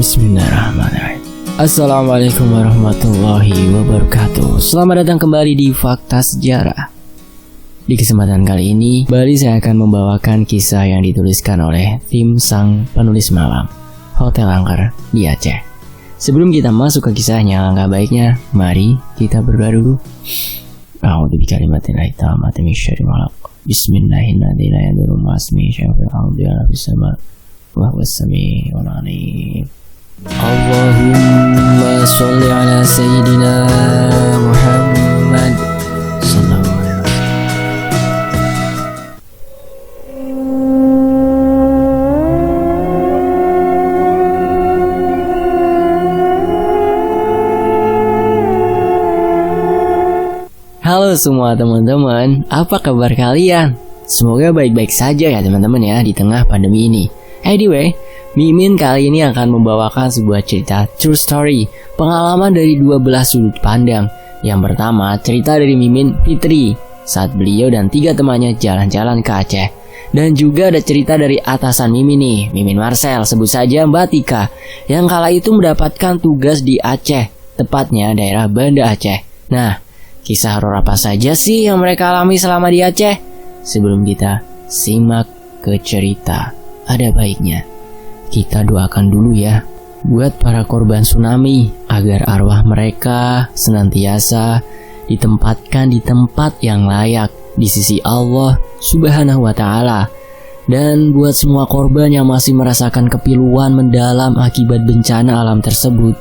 Bismillahirrahmanirrahim. Assalamualaikum warahmatullahi wabarakatuh. Selamat datang kembali di Fakta Sejarah. Di kesempatan kali ini, kembali saya akan membawakan kisah yang dituliskan oleh tim sang penulis malam, Hotel Angker di Aceh. Sebelum kita masuk ke kisahnya, langkah baiknya mari kita berdoa dulu. A'udzu bikalimatin tammati min syarri ma khalaq. Bismillahirrahmanirrahim. Wa huwas samiul alim. Allahumma sholli ala sayyidina Muhammad sallallahu alaihi wasallam. Halo semua teman-teman, apa kabar kalian? Semoga baik-baik saja ya teman-teman ya di tengah pandemi ini. Anyway, Mimin kali ini akan membawakan sebuah cerita true story, pengalaman dari 12 sudut pandang. Yang pertama, cerita dari Mimin Fitri saat beliau dan 3 temannya jalan-jalan ke Aceh. Dan juga ada cerita dari atasan Mimin nih, Mimin Marcel, sebut saja Mbak Tika, yang kala itu mendapatkan tugas di Aceh, tepatnya daerah Banda Aceh. Nah, kisah horor apa saja sih yang mereka alami selama di Aceh? Sebelum kita simak ke cerita, ada baiknya kita doakan dulu ya buat para korban tsunami agar arwah mereka senantiasa ditempatkan di tempat yang layak di sisi Allah Subhanahu wa Ta'ala. Dan buat semua korban yang masih merasakan kepiluan mendalam akibat bencana alam tersebut,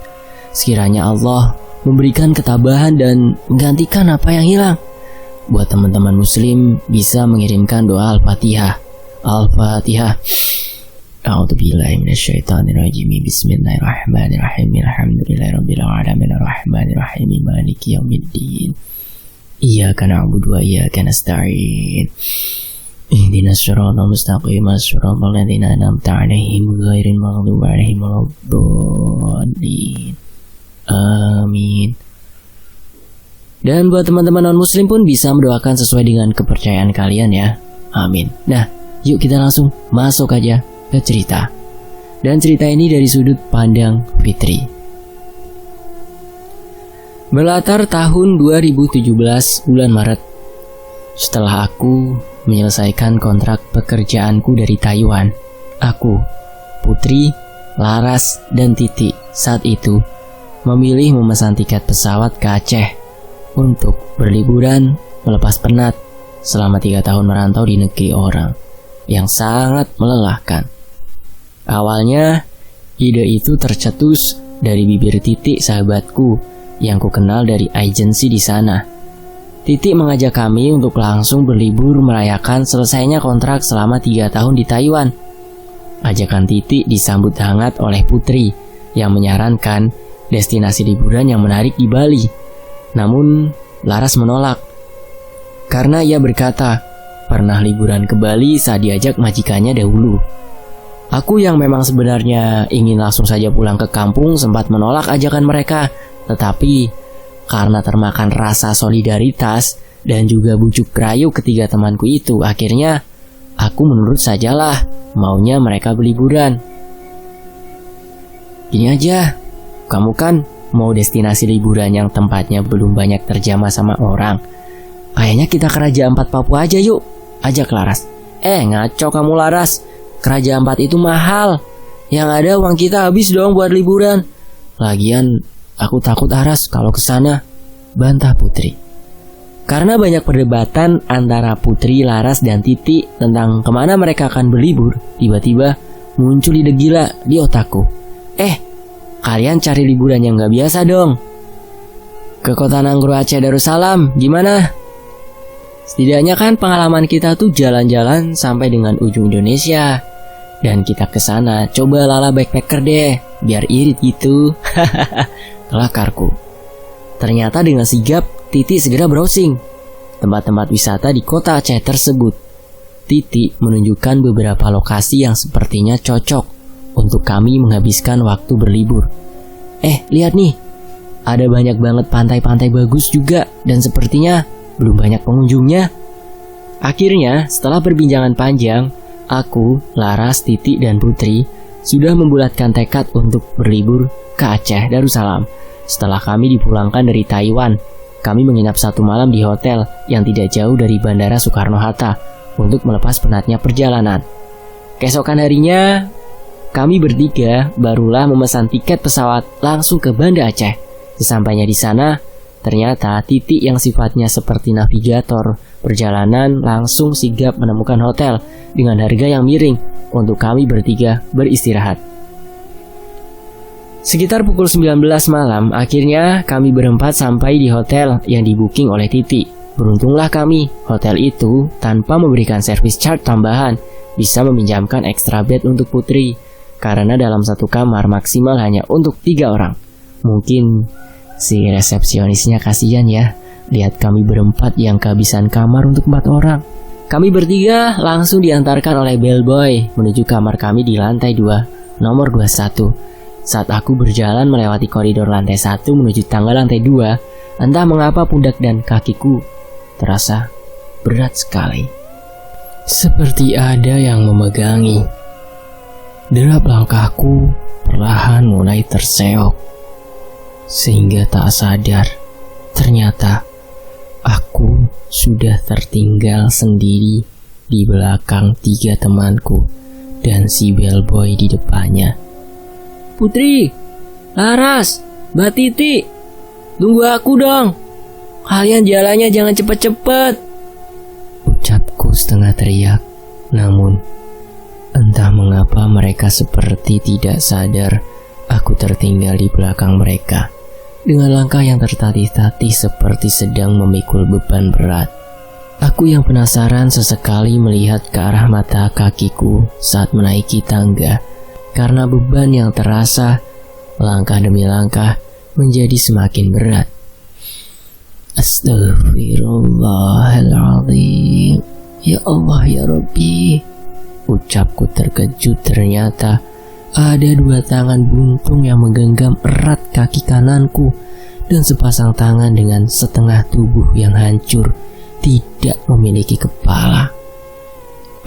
sekiranya Allah memberikan ketabahan dan menggantikan apa yang hilang. Buat teman-teman muslim bisa mengirimkan doa Al-Fatihah. Al-Fatihah. A'udzubillahi minasyaitonirrajim. Bismillahirrahmanirrahim. Alhamdulillahirabbil alamin arrahmanirrahim maliki yaumiddin. Iyyaka na'budu wa iyyaka nasta'in. Ihdinas siratal mustaqim, siratal ladzina an'amta 'alaihim ghairil maghdubi 'alaihim waladdallin. Amin. Dan buat teman-teman non-muslim pun bisa mendoakan sesuai dengan kepercayaan kalian ya. Amin. Nah, yuk kita langsung masuk aja ke cerita. Dan cerita ini dari sudut pandang Fitri. Berlatar tahun 2017 bulan Maret. Setelah aku menyelesaikan kontrak pekerjaanku dari Taiwan, aku, Putri, Laras, dan Titi saat itu memilih memesan tiket pesawat ke Aceh untuk berliburan melepas penat selama 3 tahun merantau di negeri orang yang sangat melelahkan. Awalnya, ide itu tercetus dari bibir Titi sahabatku yang ku kenal dari agensi di sana. Titi mengajak kami untuk langsung berlibur merayakan selesainya kontrak selama 3 tahun di Taiwan. Ajakan Titi disambut hangat oleh Putri yang menyarankan destinasi liburan yang menarik di Bali. Namun, Laras menolak karena ia berkata pernah liburan ke Bali saat diajak majikannya dahulu. Aku yang memang sebenarnya ingin langsung saja pulang ke kampung sempat menolak ajakan mereka, tetapi karena termakan rasa solidaritas dan juga bujuk rayu ketiga temanku itu, akhirnya aku menurut sajalah maunya mereka berliburan. Gini aja, kamu kan mau destinasi liburan yang tempatnya belum banyak terjamah sama orang. Kayaknya kita ke Raja Ampat Papua aja yuk, ajak Laras. Ngaco kamu Laras, ke Raja Ampat itu mahal. Yang ada uang kita habis dong buat liburan. Lagian aku takut Aras kalau ke sana, bantah Putri. Karena banyak perdebatan antara Putri, Laras, dan Titi tentang kemana mereka akan berlibur, tiba-tiba muncul ide gila di otakku. Kalian cari liburan yang gak biasa dong. Ke Kota Nanggro Aceh Darussalam, gimana? Setidaknya kan pengalaman kita tuh jalan-jalan sampai dengan ujung Indonesia. Dan kita ke sana coba lala backpacker deh, biar irit gitu. Kelakarku. Ternyata dengan sigap, Titi segera browsing tempat-tempat wisata di kota Aceh tersebut. Titi menunjukkan beberapa lokasi yang sepertinya cocok untuk kami menghabiskan waktu berlibur. Lihat nih, ada banyak banget pantai-pantai bagus juga dan sepertinya belum banyak pengunjungnya. Akhirnya, setelah perbincangan panjang, aku, Laras, Titi, dan Putri sudah membulatkan tekad untuk berlibur ke Aceh Darussalam. Setelah kami dipulangkan dari Taiwan, kami menginap 1 malam di hotel yang tidak jauh dari Bandara Soekarno-Hatta untuk melepas penatnya perjalanan. Keesokan harinya, kami bertiga barulah memesan tiket pesawat langsung ke Banda Aceh. Sesampainya di sana, ternyata Titik yang sifatnya seperti navigator perjalanan langsung sigap menemukan hotel dengan harga yang miring untuk kami bertiga beristirahat. Sekitar pukul 19 malam, akhirnya kami berempat sampai di hotel yang di-booking oleh Titi. Beruntunglah kami, hotel itu tanpa memberikan servis charge tambahan bisa meminjamkan extra bed untuk Putri, karena dalam satu kamar maksimal hanya untuk 3 orang. Mungkin si resepsionisnya kasihan ya, lihat kami berempat yang kehabisan kamar untuk 4 orang. Kami bertiga langsung diantarkan oleh bellboy menuju kamar kami di lantai 2, nomor 21. Saat aku berjalan melewati koridor lantai 1 menuju tangga lantai 2, entah mengapa pundak dan kakiku terasa berat sekali. Seperti ada yang memegangi. Derap langkahku perlahan mulai terseok. Sehingga tak sadar, ternyata aku sudah tertinggal sendiri di belakang 3 temanku dan si bellboy di depannya. Putri, Laras, Mbak Titi, tunggu aku dong. Kalian jalannya jangan cepet-cepet, ucapku setengah teriak. Namun, entah mengapa mereka seperti tidak sadar aku tertinggal di belakang mereka. Dengan langkah yang tertatih-tatih seperti sedang memikul beban berat. Aku yang penasaran sesekali melihat ke arah mata kakiku saat menaiki tangga. Karena beban yang terasa, langkah demi langkah menjadi semakin berat. Astaghfirullahaladzim. Ya Allah ya Rabbi, ucapku terkejut. Ternyata ada 2 tangan buntung yang menggenggam erat kaki kananku, dan sepasang tangan dengan setengah tubuh yang hancur, tidak memiliki kepala.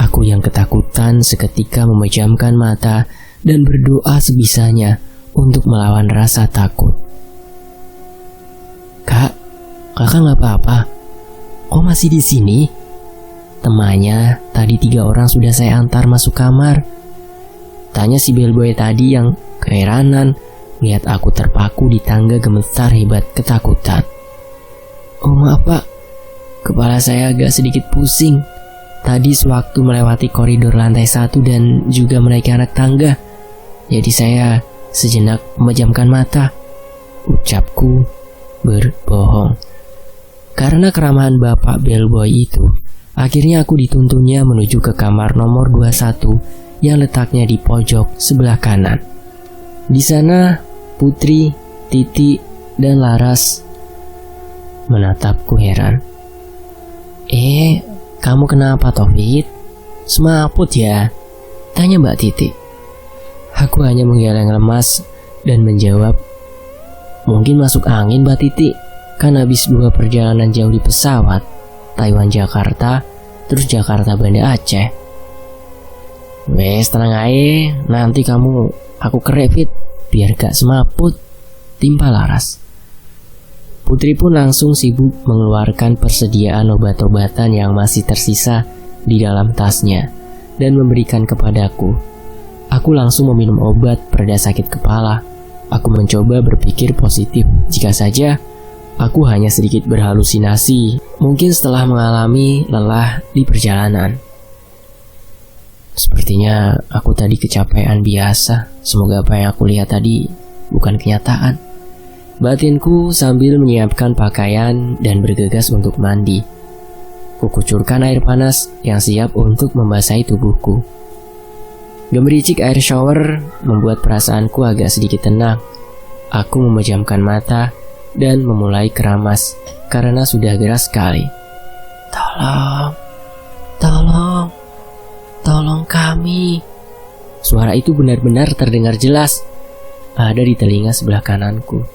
Aku yang ketakutan seketika memejamkan mata dan berdoa sebisanya untuk melawan rasa takut. Kakak nggak apa-apa? Kok masih di sini? Temannya, tadi 3 orang sudah saya antar masuk kamar. Tanya si bellboy tadi yang keheranan lihat aku terpaku di tangga gemetar hebat ketakutan. Oh maaf pak, kepala saya agak sedikit pusing. Tadi sewaktu melewati koridor lantai 1 dan juga menaiki anak tangga. Jadi saya sejenak memejamkan mata, ucapku berbohong. Karena keramahan bapak bellboy itu, akhirnya aku dituntunnya menuju ke kamar nomor 21 yang letaknya di pojok sebelah kanan. Di sana, Putri, Titi, dan Laras menatapku heran. Kamu kenapa Taufik? Semaput ya? Tanya Mbak Titi. Aku hanya menggeleng lemas dan menjawab, mungkin masuk angin Mbak Titi, kan habis 2 perjalanan jauh di pesawat, Taiwan Jakarta, terus Jakarta Banda Aceh. Wes tenang aja, nanti aku kerepit, biar gak semaput, timpa Laras. Putri pun langsung sibuk mengeluarkan persediaan obat-obatan yang masih tersisa di dalam tasnya dan memberikan kepadaku. Aku langsung meminum obat pereda sakit kepala. Aku mencoba berpikir positif jika saja aku hanya sedikit berhalusinasi, mungkin setelah mengalami lelah di perjalanan. Sepertinya aku tadi kecapean biasa. Semoga apa yang aku lihat tadi bukan kenyataan. Batinku sambil menyiapkan pakaian dan bergegas untuk mandi. Kukucurkan air panas yang siap untuk membasahi tubuhku. Gemericik air shower membuat perasaanku agak sedikit tenang. Aku memejamkan mata dan memulai keramas karena sudah gerah sekali. Tolong kami. Suara itu benar-benar terdengar jelas. Ada di telinga sebelah kananku.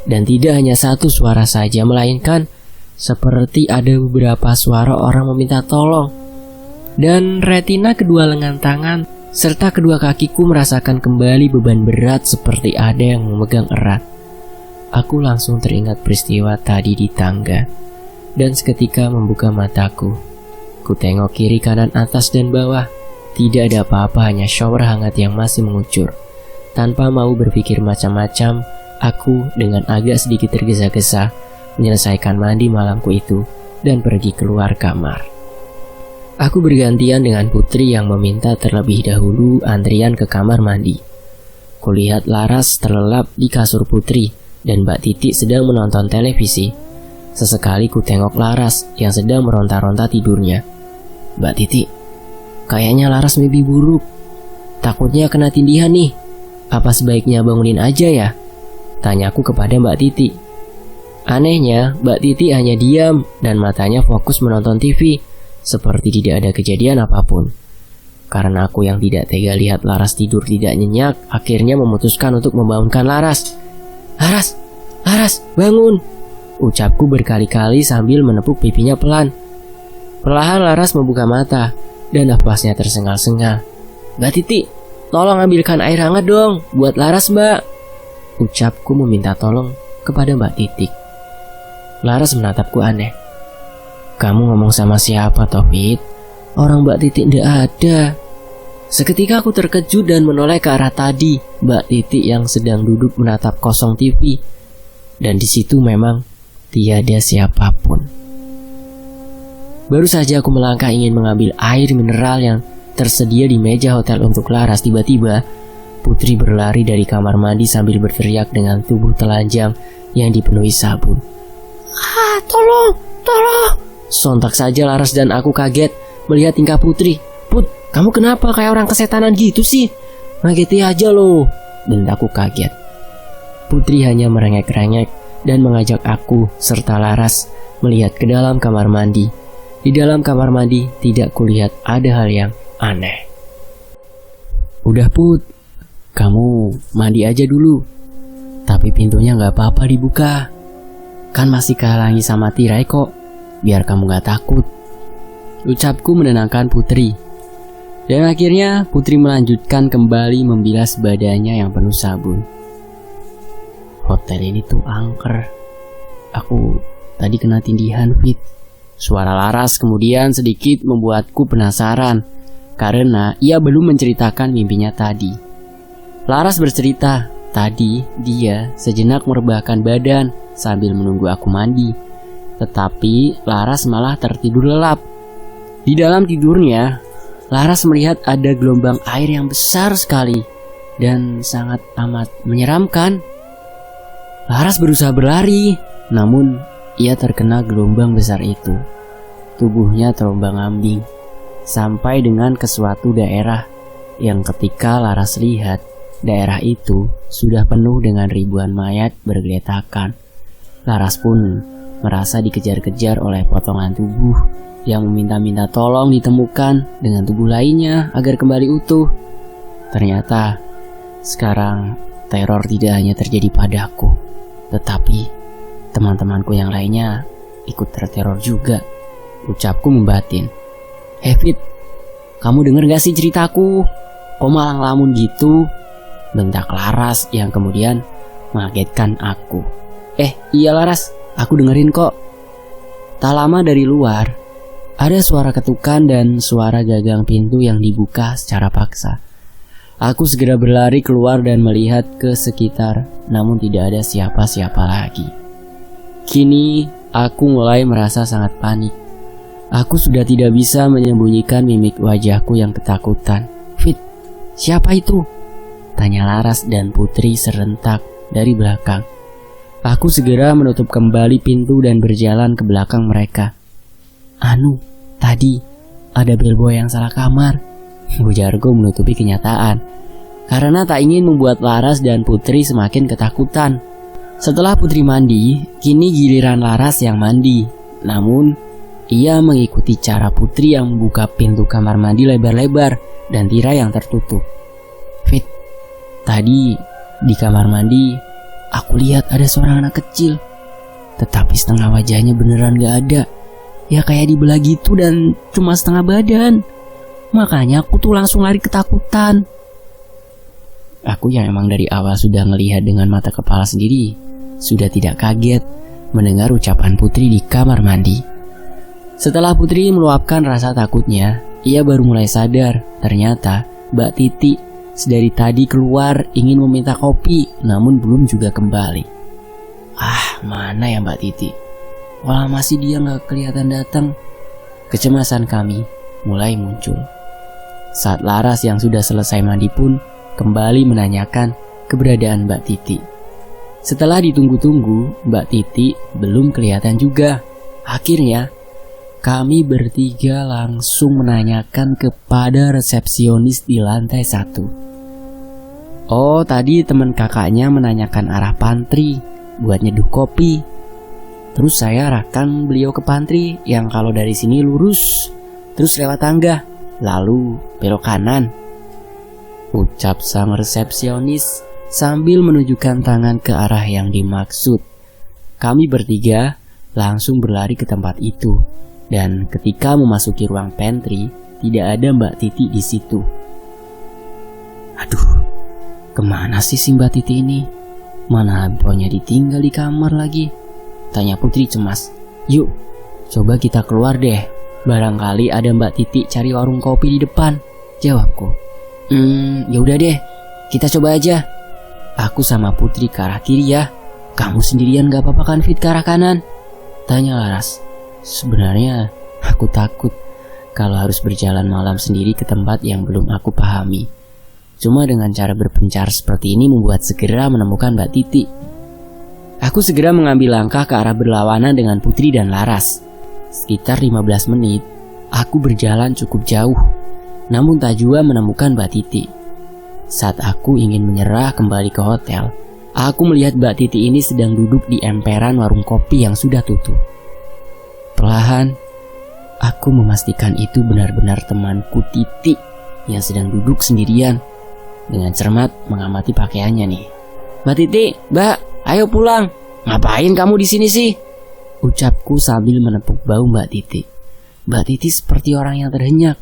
Dan tidak hanya satu suara saja, melainkan seperti ada beberapa suara orang meminta tolong. Dan retina kedua lengan tangan serta kedua kakiku merasakan kembali beban berat seperti ada yang memegang erat. Aku langsung teringat peristiwa tadi di tangga, dan seketika membuka mataku. Ku tengok kiri kanan atas dan bawah, tidak ada apa-apa, hanya shower hangat yang masih mengucur. Tanpa mau berpikir macam-macam, aku dengan agak sedikit tergesa-gesa menyelesaikan mandi malamku itu dan pergi keluar kamar. Aku bergantian dengan Putri yang meminta terlebih dahulu antrian ke kamar mandi. Kulihat Laras terlelap di kasur Putri dan Mbak Titi sedang menonton televisi. Sesekali ku tengok Laras yang sedang meronta-ronta tidurnya. Mbak Titi, kayaknya Laras mimpi buruk. Takutnya kena tindihan nih. Apa sebaiknya bangunin aja ya? Tanyaku kepada Mbak Titi. Anehnya, Mbak Titi hanya diam dan matanya fokus menonton TV, seperti tidak ada kejadian apapun. Karena aku yang tidak tega lihat Laras tidur tidak nyenyak, akhirnya memutuskan untuk membangunkan Laras. Laras, Laras, bangun! Ucapku berkali-kali sambil menepuk pipinya pelan. Perlahan Laras membuka mata dan napasnya tersengal-sengal. Mbak Titi, tolong ambilkan air hangat dong, buat Laras, Mbak. Ucapku meminta tolong kepada Mbak Titi. Laras menatapku aneh. Kamu ngomong sama siapa, Taufik? Orang Mbak Titi ndak ada. Seketika aku terkejut dan menoleh ke arah tadi, Mbak Titi yang sedang duduk menatap kosong TV. Dan di situ memang tiada siapapun. Baru saja aku melangkah ingin mengambil air mineral yang tersedia di meja hotel untuk Laras, tiba-tiba Putri berlari dari kamar mandi sambil berteriak dengan tubuh telanjang yang dipenuhi sabun. Tolong, tolong! Sontak saja Laras dan aku kaget melihat tingkah Putri. Put, kamu kenapa kayak orang kesetanan gitu sih? Ngageti aja loh, bentakku kaget. Putri hanya merengek-rengek dan mengajak aku serta Laras melihat ke dalam kamar mandi. Di dalam kamar mandi tidak kulihat ada hal yang aneh. Udah Put, kamu mandi aja dulu. Tapi pintunya gak apa-apa dibuka. Kan masih kehalangi sama tirai kok. Biar kamu gak takut. Ucapku menenangkan Putri. Dan akhirnya Putri melanjutkan kembali membilas badannya yang penuh sabun. Hotel ini tuh angker. Aku tadi kena tindihan, Fit. Suara Laras kemudian sedikit membuatku penasaran, karena ia belum menceritakan mimpinya tadi. Laras bercerita, tadi dia sejenak merebahkan badan sambil menunggu aku mandi. Tetapi Laras malah tertidur lelap. Di dalam tidurnya, Laras melihat ada gelombang air yang besar sekali dan sangat amat menyeramkan. Laras berusaha berlari, namun ia terkena gelombang besar itu. Tubuhnya terombang-ambing sampai dengan ke suatu daerah yang ketika Laras lihat, daerah itu sudah penuh dengan ribuan mayat bergeletakan. Laras pun merasa dikejar-kejar oleh potongan tubuh yang meminta-minta tolong ditemukan dengan tubuh lainnya agar kembali utuh. Ternyata sekarang teror tidak hanya terjadi padaku, tetapi teman-temanku yang lainnya ikut terteror juga. Ucapku membatin. Fit, kamu denger gak sih ceritaku? Kok malah ngelamun gitu? Bentak Laras yang kemudian mengagetkan aku. Iya Laras, aku dengerin kok. Tak lama dari luar, ada suara ketukan dan suara gagang pintu yang dibuka secara paksa. Aku segera berlari keluar dan melihat ke sekitar, namun tidak ada siapa-siapa lagi. Kini, aku mulai merasa sangat panik. Aku sudah tidak bisa menyembunyikan mimik wajahku yang ketakutan. Fit, siapa itu? Tanya Laras dan Putri serentak dari belakang. Aku segera menutup kembali pintu dan berjalan ke belakang mereka. Tadi ada bellboy yang salah kamar. Ujarku menutupi kenyataan, karena tak ingin membuat Laras dan Putri semakin ketakutan. Setelah Putri mandi, kini giliran Laras yang mandi. Namun, ia mengikuti cara Putri yang membuka pintu kamar mandi lebar-lebar dan tirai yang tertutup. Fit, tadi di kamar mandi, aku lihat ada seorang anak kecil. Tetapi setengah wajahnya beneran gak ada. Ya kayak dibelah gitu dan cuma setengah badan. Makanya aku tuh langsung lari ketakutan. Aku yang emang dari awal sudah ngelihat dengan mata kepala sendiri, sudah tidak kaget mendengar ucapan Putri di kamar mandi. Setelah Putri meluapkan rasa takutnya, ia baru mulai sadar ternyata Mbak Titi sedari tadi keluar ingin meminta kopi, namun belum juga kembali. Mana ya Mbak Titi? Wah, masih dia gak kelihatan datang. Kecemasan kami mulai muncul. Saat Laras yang sudah selesai mandi pun kembali menanyakan keberadaan Mbak Titi. Setelah ditunggu-tunggu, Mbak Titi belum kelihatan juga. Akhirnya, kami bertiga langsung menanyakan kepada resepsionis di lantai 1. Oh, tadi teman kakaknya menanyakan arah pantry buat nyeduh kopi. Terus saya arahkan beliau ke pantry yang kalau dari sini lurus, terus lewat tangga, lalu belok kanan, ucap sang resepsionis sambil menunjukkan tangan ke arah yang dimaksud. Kami bertiga langsung berlari ke tempat itu, dan ketika memasuki ruang pantry, tidak ada Mbak Titi di situ. Aduh, kemana sih si Mbak Titi ini? Mana handphonenya ditinggal di kamar lagi? Tanya Putri cemas. Yuk, coba kita keluar deh. Barangkali ada Mbak Titi cari warung kopi di depan, jawabku. Yaudah deh, kita coba aja. Aku sama Putri ke arah kiri ya. Kamu sendirian gak apa-apa kan Fit ke arah kanan? Tanya Laras. Sebenarnya aku takut kalau harus berjalan malam sendiri ke tempat yang belum aku pahami. Cuma dengan cara berpencar seperti ini membuat segera menemukan Mbak Titi. Aku segera mengambil langkah ke arah berlawanan dengan Putri dan Laras. Sekitar 15 menit, aku berjalan cukup jauh, namun tak jua menemukan Mbak Titi. Saat aku ingin menyerah kembali ke hotel, aku melihat Mbak Titi ini sedang duduk di emperan warung kopi yang sudah tutup. Perlahan, aku memastikan itu benar-benar temanku Titi yang sedang duduk sendirian. Dengan cermat mengamati pakaiannya nih. Mbak Titi, Mbak, ayo pulang. Ngapain kamu di sini sih? Ucapku sambil menepuk bahu Mbak Titi. Mbak Titi seperti orang yang terhenyak,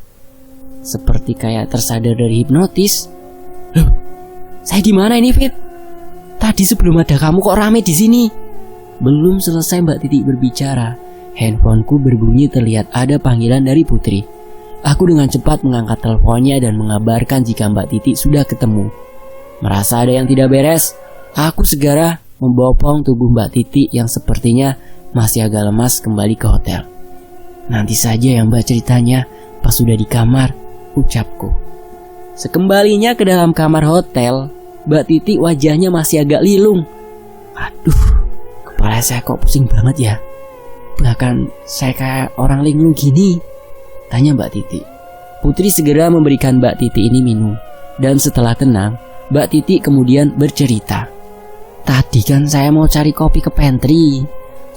seperti kayak tersadar dari hipnotis. Loh, saya di mana ini Fit? Tadi sebelum ada kamu kok rame di sini. Belum selesai Mbak Titi berbicara, handphoneku berbunyi terlihat ada panggilan dari Putri. Aku dengan cepat mengangkat teleponnya dan mengabarkan jika Mbak Titi sudah ketemu. Merasa ada yang tidak beres, aku segera membopong tubuh Mbak Titi yang sepertinya masih agak lemas kembali ke hotel. Nanti saja yang Mbak ceritanya pas sudah di kamar, ucapku. Sekembalinya ke dalam kamar hotel, Mbak Titi wajahnya masih agak lilung. Aduh, kepala saya kok pusing banget ya. Bahkan saya kayak orang linglung gini, tanya Mbak Titi. Putri segera memberikan Mbak Titi ini minum, dan setelah tenang, Mbak Titi kemudian bercerita. Tadi kan saya mau cari kopi ke pantry,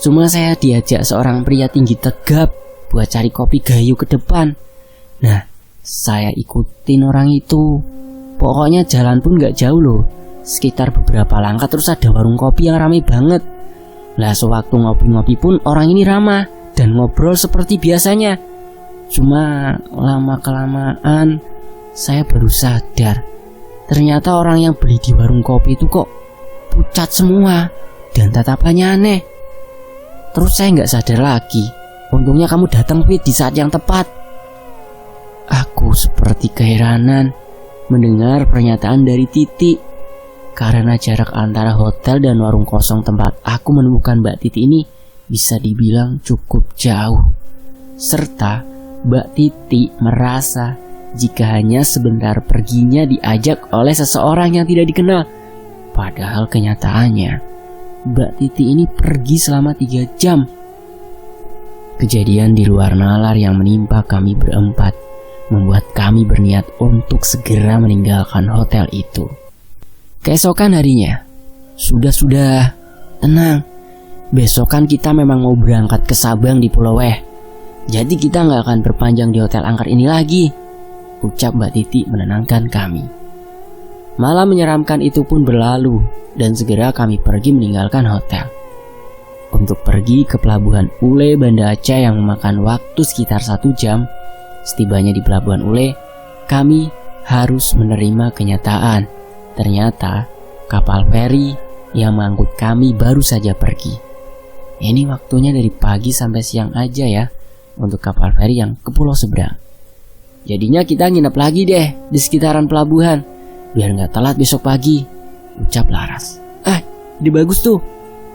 cuma saya diajak seorang pria tinggi tegap buat cari kopi gayu ke depan. Nah, saya ikutin orang itu. Pokoknya jalan pun gak jauh loh, sekitar beberapa langkah terus ada warung kopi yang ramai banget. Lah sewaktu ngopi-ngopi pun orang ini ramah dan ngobrol seperti biasanya. Cuma lama-kelamaan saya baru sadar, ternyata orang yang beli di warung kopi itu kok pucat semua dan tatapannya aneh. Terus saya gak sadar lagi. Untungnya kamu datang Fit di saat yang tepat. Aku seperti keheranan mendengar pernyataan dari Titi, karena jarak antara hotel dan warung kosong tempat aku menemukan Mbak Titi ini bisa dibilang cukup jauh. Serta Mbak Titi merasa jika hanya sebentar perginya diajak oleh seseorang yang tidak dikenal. Padahal kenyataannya Mbak Titi ini pergi selama 3 jam. Kejadian di luar nalar yang menimpa kami berempat membuat kami berniat untuk segera meninggalkan hotel itu. Keesokan harinya, sudah, tenang. Besokan kita memang mau berangkat ke Sabang di Pulau Weh. Jadi kita gak akan berpanjang di hotel angker ini lagi, ucap Mbak Titi menenangkan kami. Malam menyeramkan itu pun berlalu dan segera kami pergi meninggalkan hotel untuk pergi ke pelabuhan Ule Banda Aceh yang memakan waktu sekitar 1 jam. Setibanya di pelabuhan Ule, kami harus menerima kenyataan. Ternyata kapal feri yang mengangkut kami baru saja pergi. Ini waktunya dari pagi sampai siang aja ya untuk kapal feri yang ke pulau seberang. Jadinya kita nginep lagi deh di sekitaran pelabuhan biar gak telat besok pagi, ucap Laras. Ide bagus tuh.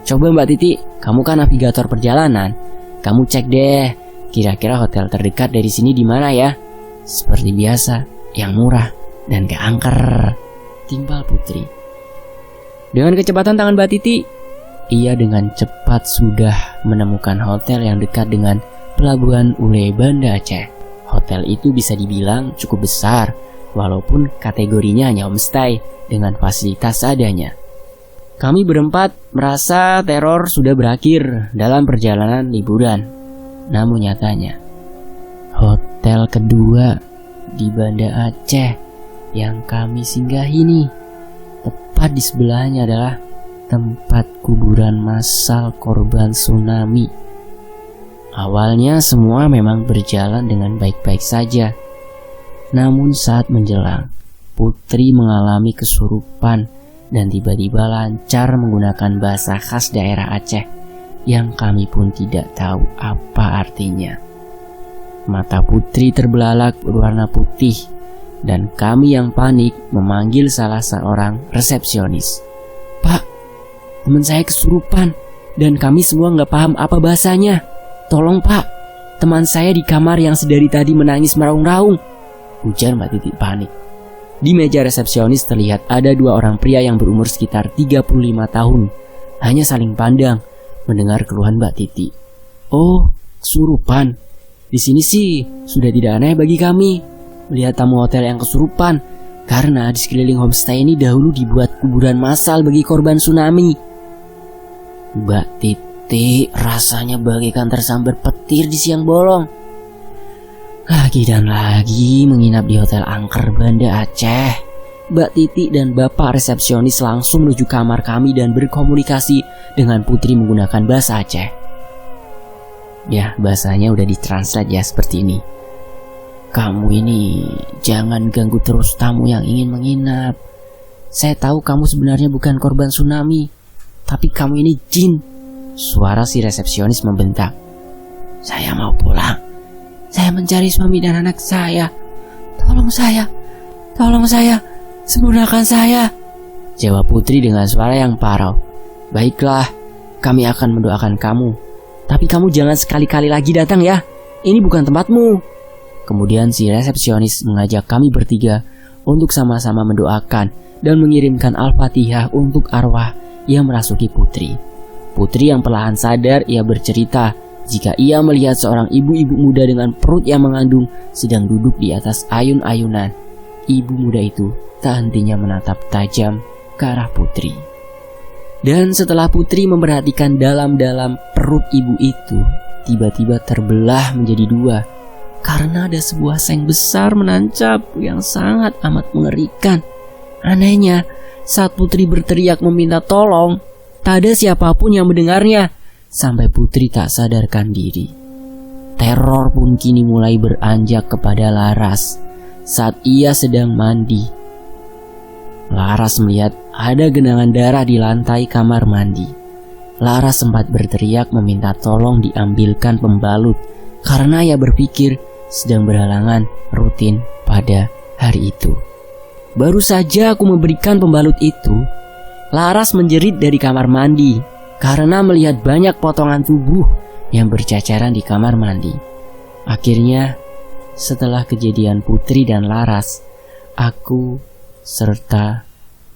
Coba Mbak Titi, kamu kan navigator perjalanan. Kamu cek deh kira-kira hotel terdekat dari sini di mana ya. Seperti biasa, yang murah dan gak angker, timpal Putri. Dengan kecepatan tangan Mbak Titi, ia dengan cepat sudah menemukan hotel yang dekat dengan Pelabuhan Ule Banda Aceh. Hotel itu bisa dibilang cukup besar, walaupun kategorinya hanya homestay dengan fasilitas seadanya. Kami berempat merasa teror sudah berakhir dalam perjalanan liburan. Namun nyatanya, hotel kedua di Banda Aceh yang kami singgahi ini, tepat di sebelahnya adalah tempat kuburan massal korban tsunami. Awalnya semua memang berjalan dengan baik-baik saja. Namun saat menjelang, Putri mengalami kesurupan dan tiba-tiba lancar menggunakan bahasa khas daerah Aceh yang kami pun tidak tahu apa artinya. Mata Putri terbelalak berwarna putih dan kami yang panik memanggil salah seorang resepsionis. Pak, teman saya kesurupan dan kami semua gak paham apa bahasanya. Tolong Pak, teman saya di kamar yang sedari tadi menangis meraung-raung, ujar Mbak Titi panik. Di meja resepsionis terlihat ada dua orang pria yang berumur sekitar 35 tahun. Hanya saling pandang mendengar keluhan Mbak Titi. Oh, kesurupan. Di sini sih sudah tidak aneh bagi kami melihat tamu hotel yang kesurupan, karena di sekeliling homestay ini dahulu dibuat kuburan massal bagi korban tsunami. Mbak Titi rasanya bagaikan tersambar petir di siang bolong. Lagi dan lagi menginap di hotel angker Banda Aceh. Mbak Titi dan bapak resepsionis langsung menuju kamar kami dan berkomunikasi dengan Putri menggunakan bahasa Aceh. Ya, bahasanya udah ditranslate ya seperti ini. Kamu ini jangan ganggu terus tamu yang ingin menginap. Saya tahu kamu sebenarnya bukan korban tsunami, tapi kamu ini jin. Suara si resepsionis membentak. Saya mau pulang. Saya mencari suami dan anak saya. Tolong saya, sempurnakan saya, jawab Putri dengan suara yang parau. Baiklah, kami akan mendoakan kamu. Tapi kamu jangan sekali-kali lagi datang ya. Ini bukan tempatmu. Kemudian si resepsionis mengajak kami bertiga untuk sama-sama mendoakan dan mengirimkan Al-Fatihah untuk arwah yang merasuki Putri. Putri yang perlahan sadar, ia bercerita jika ia melihat seorang ibu-ibu muda dengan perut yang mengandung sedang duduk di atas ayun-ayunan. Ibu muda itu tak hentinya menatap tajam ke arah Putri. Dan setelah Putri memperhatikan dalam-dalam perut ibu itu, tiba-tiba terbelah menjadi dua karena ada sebuah seng besar menancap yang sangat amat mengerikan. Anehnya, saat Putri berteriak meminta tolong, tak ada siapapun yang mendengarnya. Sampai Putri tak sadarkan diri. Teror pun kini mulai beranjak kepada Laras saat ia sedang mandi. Laras melihat ada genangan darah di lantai kamar mandi. Laras sempat berteriak meminta tolong diambilkan pembalut karena ia berpikir sedang berhalangan rutin pada hari itu. Baru saja aku memberikan pembalut itu, Laras menjerit dari kamar mandi karena melihat banyak potongan tubuh yang berceceran di kamar mandi. Akhirnya, setelah kejadian Putri dan Laras, aku serta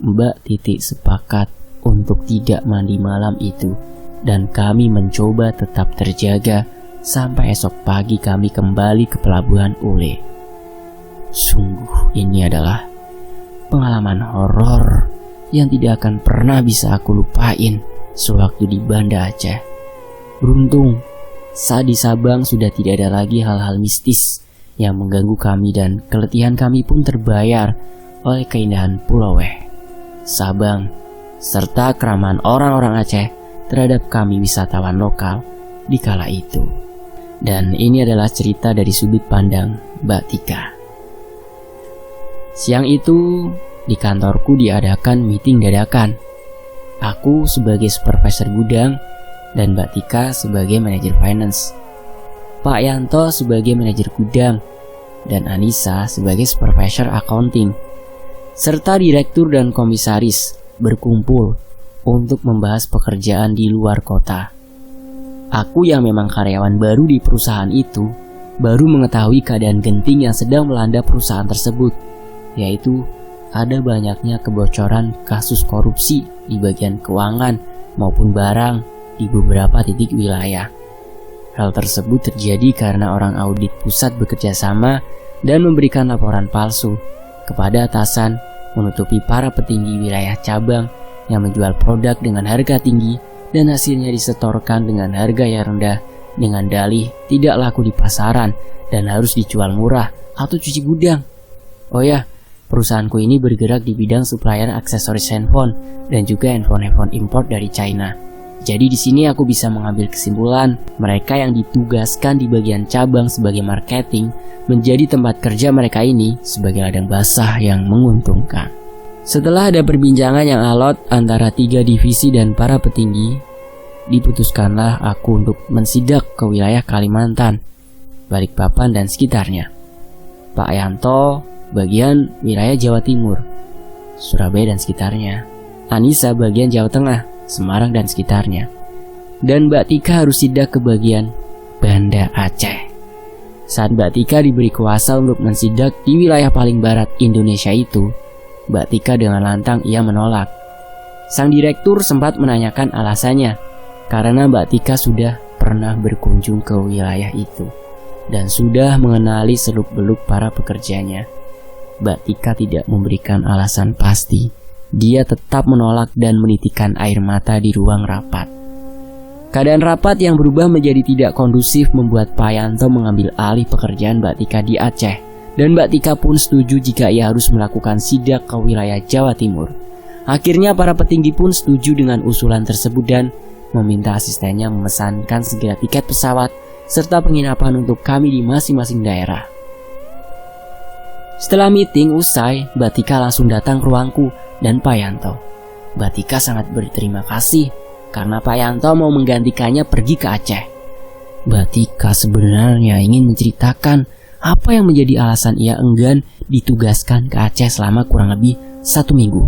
Mbak Titi sepakat untuk tidak mandi malam itu, dan kami mencoba tetap terjaga sampai esok pagi kami kembali ke Pelabuhan Ule. Sungguh ini adalah pengalaman horor yang tidak akan pernah bisa aku lupain sewaktu di Banda Aceh. Beruntung, saat di Sabang sudah tidak ada lagi hal-hal mistis yang mengganggu kami dan keletihan kami pun terbayar oleh keindahan Pulau Weh, Sabang, serta keramahan orang-orang Aceh terhadap kami wisatawan lokal di kala itu. Dan ini adalah cerita dari sudut pandang Mbak Tika. Siang itu di kantorku diadakan meeting dadakan. Aku sebagai supervisor gudang dan Mbak Tika sebagai manajer finance. Pak Yanto sebagai manajer gudang dan Anissa sebagai supervisor accounting. Serta direktur dan komisaris berkumpul untuk membahas pekerjaan di luar kota. Aku yang memang karyawan baru di perusahaan itu baru mengetahui keadaan genting yang sedang melanda perusahaan tersebut, yaitu ada banyaknya kebocoran kasus korupsi di bagian keuangan maupun barang di beberapa titik wilayah. Hal tersebut terjadi karena orang audit pusat bekerja sama dan memberikan laporan palsu kepada atasan menutupi para petinggi wilayah cabang yang menjual produk dengan harga tinggi dan hasilnya disetorkan dengan harga yang rendah dengan dalih tidak laku di pasaran dan harus dijual murah atau cuci gudang. Oh ya, perusahaanku ini bergerak di bidang supplier aksesoris handphone dan juga handphone import dari China. Jadi di sini aku bisa mengambil kesimpulan mereka yang ditugaskan di bagian cabang sebagai marketing menjadi tempat kerja mereka ini sebagai ladang basah yang menguntungkan. Setelah ada perbincangan yang alot antara 3 divisi dan para petinggi, diputuskanlah aku untuk mensidak ke wilayah Kalimantan, Balikpapan dan sekitarnya. Pak Yanto bagian wilayah Jawa Timur, Surabaya dan sekitarnya. Anissa bagian Jawa Tengah, Semarang dan sekitarnya. Dan Mbak Tika harus sidak ke bagian Banda Aceh. Saat Mbak Tika diberi kuasa untuk mensidak di wilayah paling barat Indonesia itu, Mbak Tika dengan lantang ia menolak. Sang direktur sempat menanyakan alasannya, karena Mbak Tika sudah pernah berkunjung ke wilayah itu dan sudah mengenali seluk-beluk para pekerjanya. Mbak Tika tidak memberikan alasan pasti. Dia tetap menolak dan menitikan air mata di ruang rapat. Keadaan rapat yang berubah menjadi tidak kondusif membuat Pak Yanto mengambil alih pekerjaan Mbak Tika di Aceh. Dan Mbak Tika pun setuju jika ia harus melakukan sidak ke wilayah Jawa Timur. Akhirnya para petinggi pun setuju dengan usulan tersebut dan meminta asistennya memesankan segera tiket pesawat serta penginapan untuk kami di masing-masing daerah. Setelah meeting usai, Mbak Tika langsung datang ke ruangku dan Pak Yanto. Mbak Tika sangat berterima kasih karena Pak Yanto mau menggantikannya pergi ke Aceh. Mbak Tika sebenarnya ingin menceritakan apa yang menjadi alasan ia enggan ditugaskan ke Aceh selama kurang lebih 1 minggu.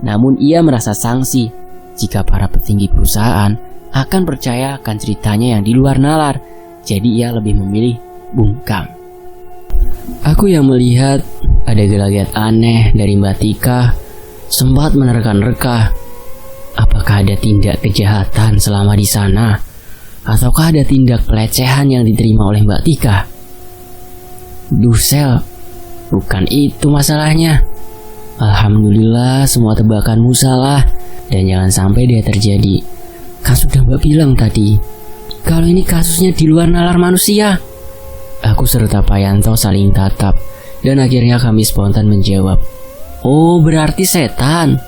Namun ia merasa sangsi jika para petinggi perusahaan akan percaya akan ceritanya yang di luar nalar. Jadi ia lebih memilih bungkam. Aku yang melihat ada gelagat aneh dari Mbak Tika sempat menerka-nerka. Apakah ada tindak kejahatan selama di sana? Ataukah ada tindak pelecehan yang diterima oleh Mbak Tika? Duh Sel, bukan itu masalahnya. Alhamdulillah semua tebakanmu salah dan jangan sampai dia terjadi. Kan sudah Mbak bilang tadi, kalau ini kasusnya di luar nalar manusia. Aku serta Pak Yanto saling tatap dan akhirnya kami spontan menjawab, oh berarti setan.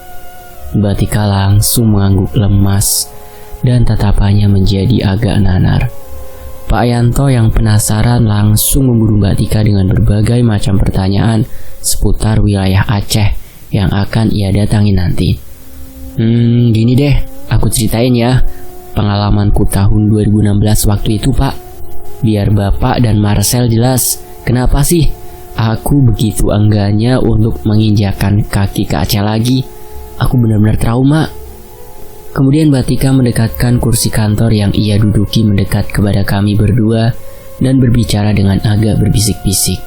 Mbak Tika langsung mengangguk lemas dan tatapannya menjadi agak nanar. Pak Yanto yang penasaran langsung memburu Mbak Tika dengan berbagai macam pertanyaan seputar wilayah Aceh yang akan ia datangi nanti. Gini deh, aku ceritain ya pengalamanku tahun 2016 waktu itu Pak. Biar Bapak dan Marcel jelas kenapa sih aku begitu enggaknya untuk menginjakan kaki ke Aceh lagi. Aku benar-benar trauma. Kemudian Mbak Tika mendekatkan kursi kantor yang ia duduki mendekat kepada kami berdua dan berbicara dengan agak berbisik-bisik.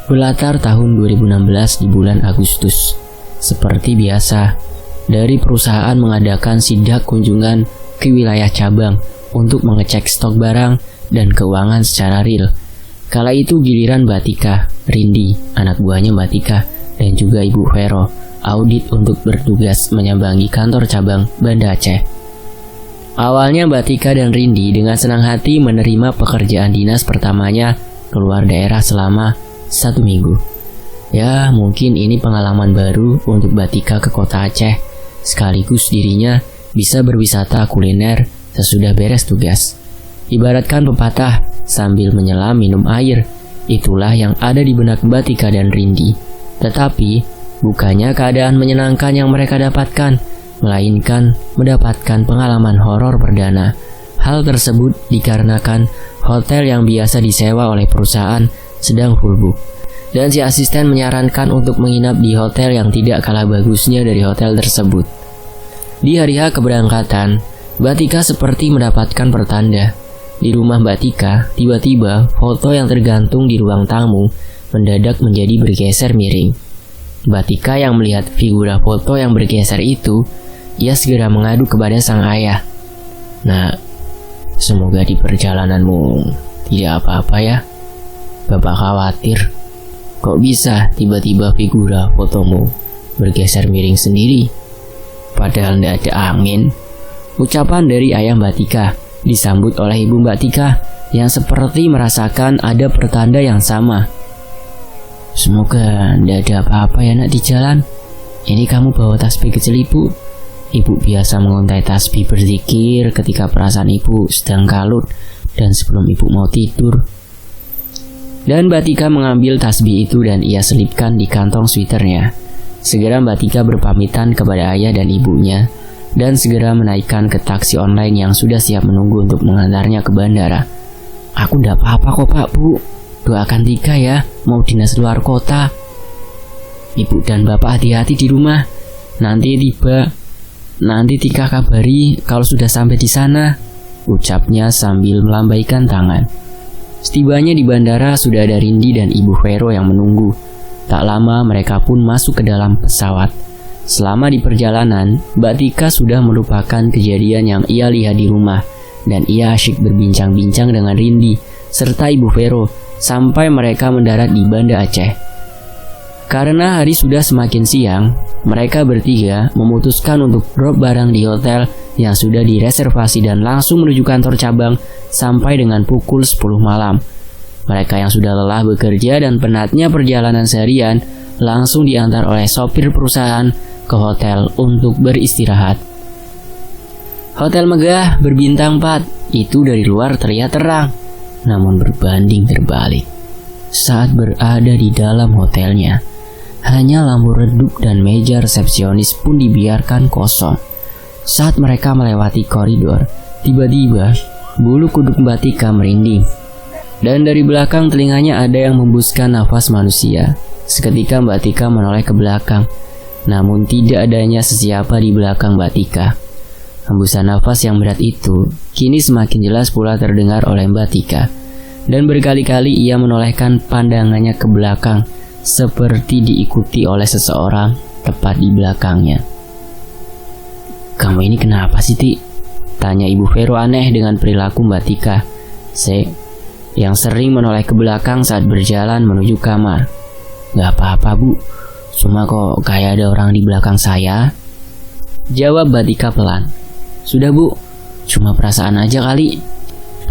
Berlatar tahun 2016 di bulan Agustus. Seperti biasa, dari perusahaan mengadakan sidak kunjungan ke wilayah cabang untuk mengecek stok barang dan keuangan secara real. Kala itu giliran Mbak Tika, Rindi, anak buahnya Mbak Tika, dan juga Ibu Vero audit untuk bertugas menyambangi kantor cabang Banda Aceh. Awalnya Mbak Tika dan Rindi dengan senang hati menerima pekerjaan dinas pertamanya keluar daerah selama 1 minggu. Ya mungkin ini pengalaman baru untuk Mbak Tika ke kota Aceh, sekaligus dirinya bisa berwisata kuliner sesudah beres tugas. Ibaratkan pepatah sambil menyelam minum air, itulah yang ada di benak Mbak Tika dan Rindi. Tetapi, bukannya keadaan menyenangkan yang mereka dapatkan, melainkan mendapatkan pengalaman horor perdana. Hal tersebut dikarenakan hotel yang biasa disewa oleh perusahaan sedang full book, dan si asisten menyarankan untuk menginap di hotel yang tidak kalah bagusnya dari hotel tersebut. Di hari H keberangkatan, Mbak Tika seperti mendapatkan pertanda. Di rumah Mbak Tika, tiba-tiba foto yang tergantung di ruang tamu mendadak menjadi bergeser miring. Mbak Tika yang melihat figura foto yang bergeser itu, ia segera mengadu kepada sang ayah. "Nak, semoga di perjalananmu tidak apa-apa ya. Bapak khawatir, kok bisa tiba-tiba figura fotomu bergeser miring sendiri? Padahal tidak ada angin." Ucapan dari ayah Mbak Tika disambut oleh ibu Mbak Tika yang seperti merasakan ada pertanda yang sama. "Semoga tidak ada apa-apa ya nak di jalan. Ini kamu bawa tasbih kecil ibu. Ibu biasa menguntai tasbih berzikir ketika perasaan ibu sedang kalut dan sebelum ibu mau tidur." Dan Mbak Tika mengambil tasbih itu dan ia selipkan di kantong sweaternya. Segera Mbak Tika berpamitan kepada ayah dan ibunya dan segera menaikkan ke taksi online yang sudah siap menunggu untuk mengantarnya ke bandara. "Aku tidak apa-apa kok Pak, Bu. Doakan Tika ya, mau dinas luar kota. Ibu dan Bapak hati-hati di rumah. Nanti Tika kabari kalau sudah sampai di sana," ucapnya sambil melambaikan tangan. Setibanya di bandara sudah ada Rindi dan Ibu Vero yang menunggu. Tak lama mereka pun masuk ke dalam pesawat. Selama di perjalanan, Mbak Tika sudah melupakan kejadian yang ia lihat di rumah dan ia asyik berbincang-bincang dengan Rindi serta Ibu Vero sampai mereka mendarat di Banda Aceh. Karena hari sudah semakin siang, mereka bertiga memutuskan untuk drop barang di hotel yang sudah direservasi dan langsung menuju kantor cabang sampai dengan pukul 10 malam. Mereka yang sudah lelah bekerja dan penatnya perjalanan seharian langsung diantar oleh sopir perusahaan ke hotel untuk beristirahat. Hotel megah berbintang 4 itu dari luar terlihat terang, namun berbanding terbalik saat berada di dalam hotelnya. Hanya lampu redup dan meja resepsionis pun dibiarkan kosong. Saat mereka melewati koridor, tiba-tiba bulu kuduk Mbak Tika merinding. Dan dari belakang telinganya ada yang membuskan nafas manusia. Seketika Mbak Tika menoleh ke belakang, namun tidak adanya sesiapa di belakang Mbak Tika. Hembusan nafas yang berat itu kini semakin jelas pula terdengar oleh Mbak Tika. Dan berkali-kali ia menolehkan pandangannya ke belakang, seperti diikuti oleh seseorang tepat di belakangnya. "Kamu ini kenapa sih, Ti?" tanya Ibu Vero aneh dengan perilaku Mbak Tika yang sering menoleh ke belakang saat berjalan menuju kamar. "Gak apa-apa Bu, cuma kok kayak ada orang di belakang saya," jawab Mbak Tika pelan. "Sudah Bu, cuma perasaan aja kali,"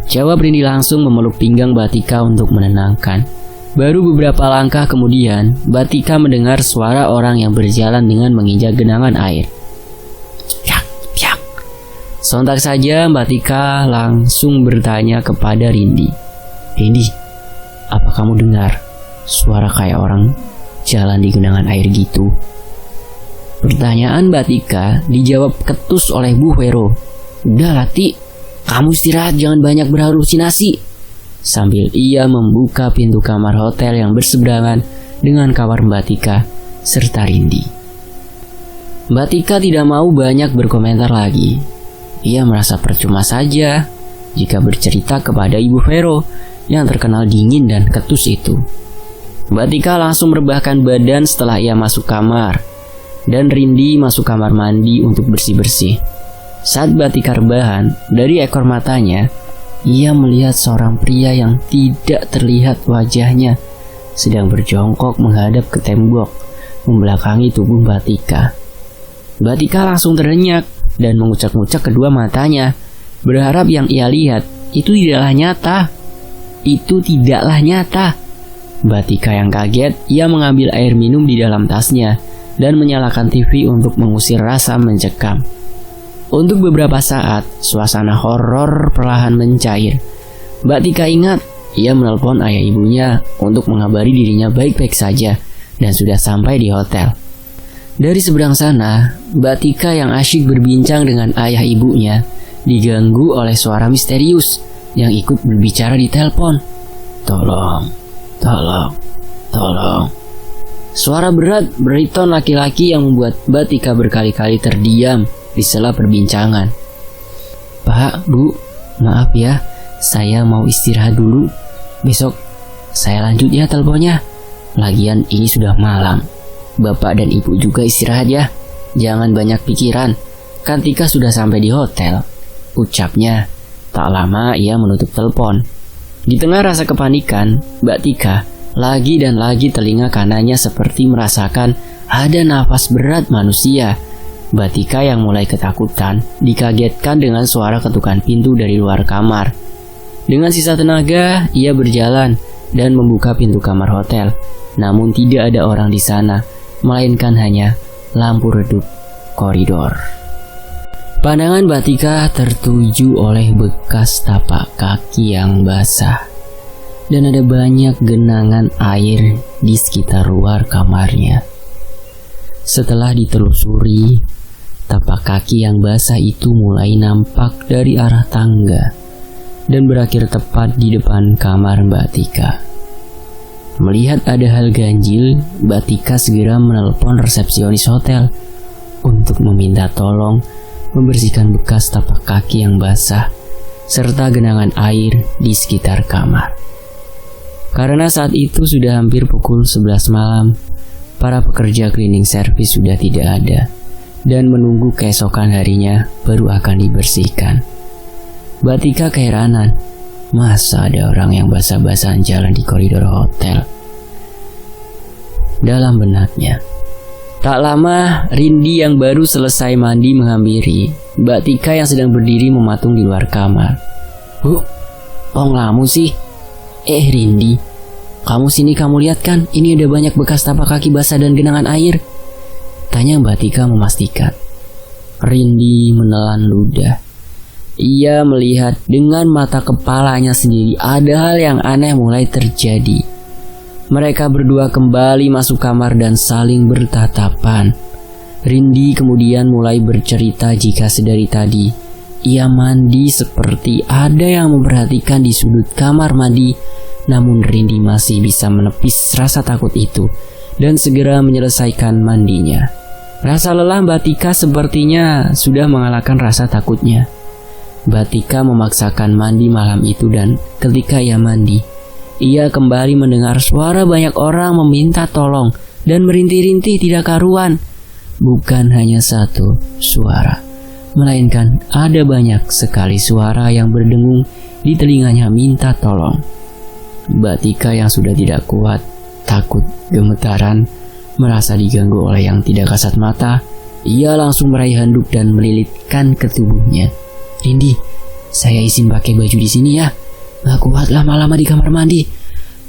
jawab Rindi langsung memeluk pinggang Mbak Tika untuk menenangkan. Baru beberapa langkah kemudian, Mbak Tika mendengar suara orang yang berjalan dengan menginjak genangan air. "Piak, piak." Sontak saja Mbak Tika langsung bertanya kepada Rindi. "Rindi, apa kamu dengar suara kayak orang jalan di genangan air gitu?" Pertanyaan Mbak Tika dijawab ketus oleh Bu Vero. "Udah Lati, kamu istirahat, jangan banyak berhalusinasi," sambil ia membuka pintu kamar hotel yang berseberangan dengan kamar Mbak Tika serta Rindi. Mbak Tika tidak mau banyak berkomentar lagi. Ia merasa percuma saja jika bercerita kepada Ibu Vero yang terkenal dingin dan ketus itu. Mbak Tika langsung merebahkan badan setelah ia masuk kamar, dan Rindi masuk kamar mandi untuk bersih-bersih. Saat Mbak Tika rebahan, dari ekor matanya ia melihat seorang pria yang tidak terlihat wajahnya sedang berjongkok menghadap ke tembok membelakangi tubuh Mbak Tika. Mbak Tika langsung terenyak dan mengucak-ngucak kedua matanya, berharap yang ia lihat itu tidaklah nyata. Itu tidaklah nyata. Mbak Tika yang kaget, ia mengambil air minum di dalam tasnya dan menyalakan TV untuk mengusir rasa mencekam. Untuk beberapa saat, suasana horor perlahan mencair. Mbak Tika ingat, ia menelpon ayah ibunya untuk mengabari dirinya baik-baik saja dan sudah sampai di hotel. Dari seberang sana, Mbak Tika yang asyik berbincang dengan ayah ibunya diganggu oleh suara misterius yang ikut berbicara di telepon. Tolong, tolong, tolong. Suara berat beriton laki-laki yang membuat Mbak Tika berkali-kali terdiam di sela perbincangan. Pak, Bu, maaf ya, saya mau istirahat dulu. Besok saya lanjut ya teleponnya. Lagian ini sudah malam. Bapak dan Ibu juga istirahat ya. Jangan banyak pikiran. Kan Tika sudah sampai di hotel. Ucapnya. Tak lama ia menutup telepon. Di tengah rasa kepanikan, Mbak Tika lagi dan lagi telinga kanannya seperti merasakan ada nafas berat manusia. Mbak Tika yang mulai ketakutan dikagetkan dengan suara ketukan pintu dari luar kamar. Dengan sisa tenaga, ia berjalan dan membuka pintu kamar hotel. Namun tidak ada orang di sana, melainkan hanya lampu redup koridor. Pandangan Mbak Tika tertuju oleh bekas tapak kaki yang basah. Dan ada banyak genangan air di sekitar luar kamarnya. Setelah ditelusuri, tapak kaki yang basah itu mulai nampak dari arah tangga dan berakhir tepat di depan kamar Mbak Tika. Melihat ada hal ganjil, Mbak Tika segera menelpon resepsionis hotel untuk meminta tolong membersihkan bekas tapak kaki yang basah serta genangan air di sekitar kamar. Karena saat itu sudah hampir pukul 11 malam, para pekerja cleaning service sudah tidak ada dan menunggu keesokan harinya baru akan dibersihkan. Mbak Tika keheranan, masa ada orang yang basah-basahan jalan di koridor hotel? Dalam benaknya. Tak lama, Rindi yang baru selesai mandi menghampiri Mbak Tika yang sedang berdiri mematung di luar kamar. Bu, kok ngelamun sih? Rindi, kamu sini, kamu lihat kan, ini ada banyak bekas tapak kaki basah dan genangan air. Tanya Mbak Tika memastikan. Rindi menelan ludah. Ia melihat dengan mata kepalanya sendiri ada hal yang aneh mulai terjadi. Mereka berdua kembali masuk kamar dan saling bertatapan. Rindi kemudian mulai bercerita jika sedari tadi ia mandi seperti ada yang memperhatikan di sudut kamar mandi. Namun Rindi masih bisa menepis rasa takut itu dan segera menyelesaikan mandinya. Rasa lelah Mbak Tika sepertinya sudah mengalahkan rasa takutnya. Mbak Tika memaksakan mandi malam itu dan ketika ia mandi, ia kembali mendengar suara banyak orang meminta tolong dan merintih-rintih tidak karuan. Bukan hanya satu suara, melainkan ada banyak sekali suara yang berdengung di telinganya minta tolong. Mbak Tika yang sudah tidak kuat, takut, gemetaran, merasa diganggu oleh yang tidak kasat mata, ia langsung meraih handuk dan melilitkan ke tubuhnya. Rindi, saya izin pakai baju di sini ya. Gak kuat lama-lama di kamar mandi.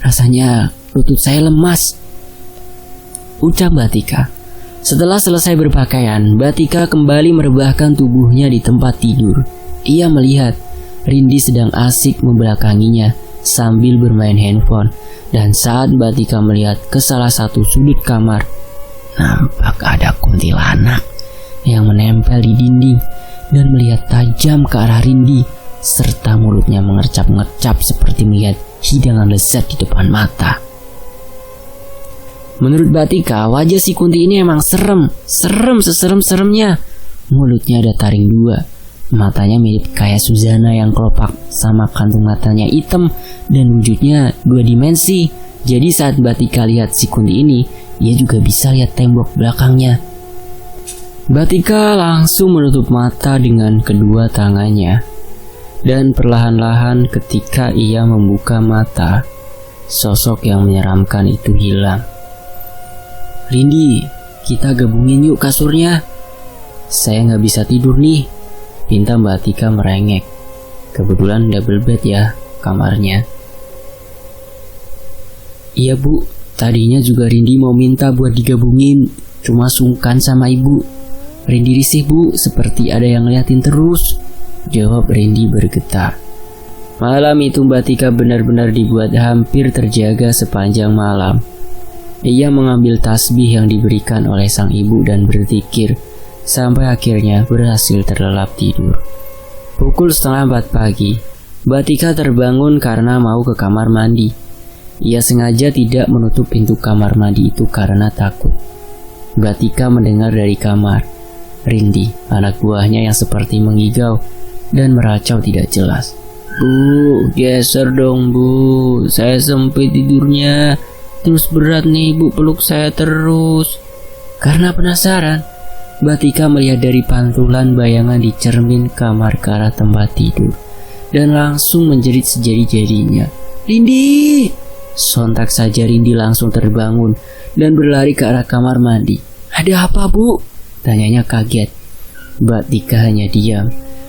Rasanya lutut saya lemas, ucap Mbak Tika. Setelah selesai berpakaian, Mbak Tika kembali merebahkan tubuhnya di tempat tidur. Ia melihat Rindi sedang asik membelakanginya sambil bermain handphone. Dan saat Mbak Tika melihat ke salah satu sudut kamar, nampak ada kuntilanak yang menempel di dinding dan melihat tajam ke arah Rindi, serta mulutnya mengercap-ngercap seperti melihat hidangan lezat di depan mata. Menurut Mbak Tika, wajah si Kunti ini emang serem seserem-seremnya. Mulutnya ada taring 2, matanya mirip kayak Suzana yang kelopak sama kantung matanya hitam dan wujudnya 2 dimensi. Jadi saat Mbak Tika lihat si Kunti ini, ia juga bisa lihat tembok belakangnya. Mbak Tika langsung menutup mata dengan kedua tangannya. Dan perlahan-lahan ketika ia membuka mata, sosok yang menyeramkan itu hilang. Rindi, kita gabungin yuk kasurnya. Saya gak bisa tidur nih, pinta Mbak Tika merengek. Kebetulan double bed ya kamarnya. Iya bu, tadinya juga Rindi mau minta buat digabungin, cuma sungkan sama ibu. Rindi risih bu, seperti ada yang ngeliatin terus, jawab Rindi bergetar. Malam itu Mbak Tika benar-benar dibuat hampir terjaga sepanjang malam. Ia mengambil tasbih yang diberikan oleh sang ibu dan berzikir sampai akhirnya berhasil terlelap tidur. Pukul 3:30 pagi, Mbak Tika terbangun karena mau ke kamar mandi. Ia sengaja tidak menutup pintu kamar mandi itu karena takut. Mbak Tika mendengar dari kamar Rindi, anak buahnya yang seperti mengigau dan meracau tidak jelas. "Bu, geser dong bu, saya sempit tidurnya. Terus berat nih bu, peluk saya terus." Karena penasaran, Mbak Tika melihat dari pantulan bayangan di cermin kamar ke arah tempat tidur dan langsung menjerit sejadi-jadinya. "Rindi!" Sontak saja Rindi langsung terbangun dan berlari ke arah kamar mandi. "Ada apa bu?" tanyanya kaget. Mbak Tika hanya diam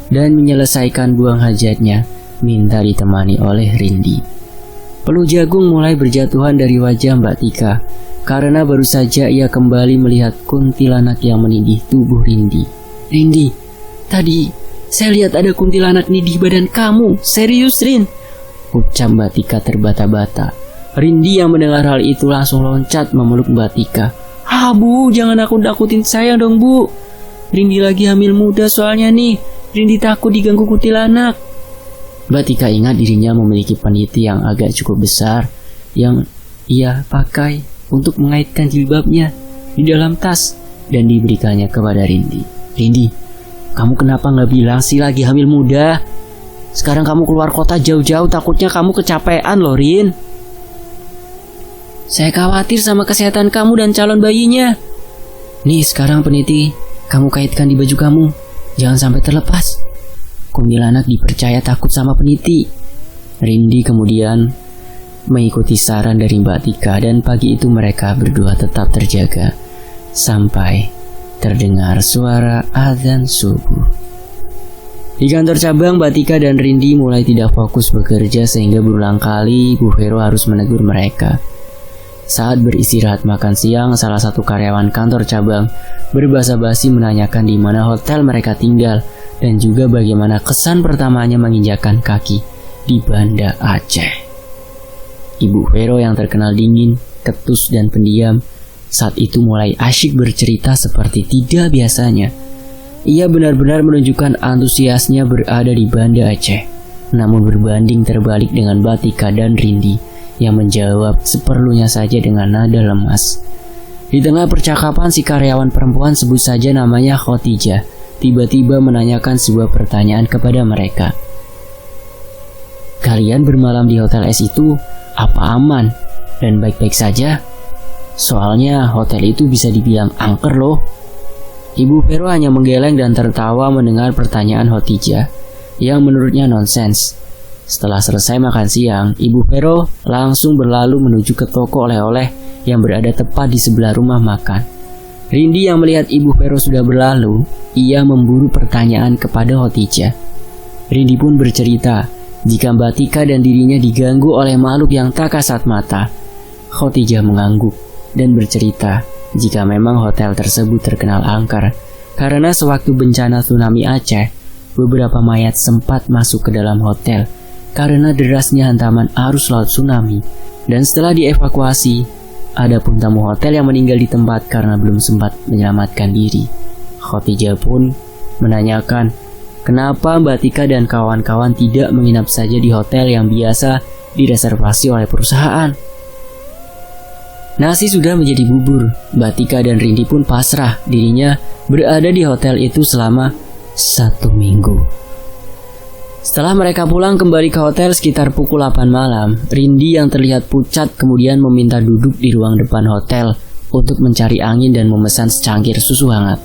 dan menyelesaikan buang hajatnya, minta ditemani oleh Rindi. Peluh jagung mulai berjatuhan dari wajah Mbak Tika karena baru saja ia kembali melihat kuntilanak yang menindih tubuh Rindi. "Rindi, tadi saya lihat ada kuntilanak nih di badan kamu. Serius, Rin?" ucap Mbak Tika terbata-bata. Rindi yang mendengar hal itu langsung loncat memeluk Mbak Tika. "Ah bu, jangan nakut-nakutin saya dong bu. Rindi lagi hamil muda soalnya nih. Rindi takut diganggu kuntilanak." Mbak Tika ingat dirinya memiliki peniti yang agak cukup besar yang ia pakai untuk mengaitkan jilbabnya di dalam tas dan diberikannya kepada Rindi. "Rindi, kamu kenapa gak bilang sih lagi hamil muda? Sekarang kamu keluar kota jauh-jauh, takutnya kamu kecapean loh, Rin." "Saya khawatir sama kesehatan kamu dan calon bayinya. Nih sekarang peniti kamu kaitkan di baju kamu, jangan sampai terlepas. Kuntilanak dipercaya takut sama peniti." Rindi kemudian mengikuti saran dari Mbak Tika dan pagi itu mereka berdua tetap terjaga sampai terdengar suara azan subuh. Di kantor cabang, Mbak Tika dan Rindi mulai tidak fokus bekerja sehingga berulang kali Bu Vero harus menegur mereka. Saat beristirahat makan siang, salah satu karyawan kantor cabang berbasa-basi menanyakan di mana hotel mereka tinggal dan juga bagaimana kesan pertamanya menginjakan kaki di Banda Aceh. Ibu Vero yang terkenal dingin, ketus dan pendiam saat itu mulai asyik bercerita seperti tidak biasanya. Ia benar-benar menunjukkan antusiasnya berada di Banda Aceh, namun berbanding terbalik dengan Mbak Tika dan Rindi yang menjawab seperlunya saja dengan nada lemas. Di tengah percakapan, si karyawan perempuan, sebut saja namanya Khotijah, tiba-tiba menanyakan sebuah pertanyaan kepada mereka. "Kalian bermalam di hotel es itu apa aman dan baik-baik saja? Soalnya hotel itu bisa dibilang angker loh." Ibu Vero hanya menggeleng dan tertawa mendengar pertanyaan Khotijah yang menurutnya nonsens. Setelah selesai makan siang, Ibu Vero langsung berlalu menuju ke toko oleh-oleh yang berada tepat di sebelah rumah makan. Rindi yang melihat Ibu Vero sudah berlalu, ia memburu pertanyaan kepada Khotijah. Rindi pun bercerita jika Mbak Tika dan dirinya diganggu oleh makhluk yang tak kasat mata. Khotijah mengangguk dan bercerita jika memang hotel tersebut terkenal angker karena sewaktu bencana tsunami Aceh, beberapa mayat sempat masuk ke dalam hotel karena derasnya hantaman arus laut tsunami, dan setelah dievakuasi, ada pun tamu hotel yang meninggal di tempat karena belum sempat menyelamatkan diri. Khotijah pun menanyakan kenapa Mbak Tika dan kawan-kawan tidak menginap saja di hotel yang biasa direservasi oleh perusahaan. Nasi sudah menjadi bubur. Mbak Tika dan Rindi pun pasrah dirinya berada di hotel itu selama 1 minggu. Setelah mereka pulang kembali ke hotel sekitar pukul 8 malam, Rindi yang terlihat pucat kemudian meminta duduk di ruang depan hotel untuk mencari angin dan memesan secangkir susu hangat.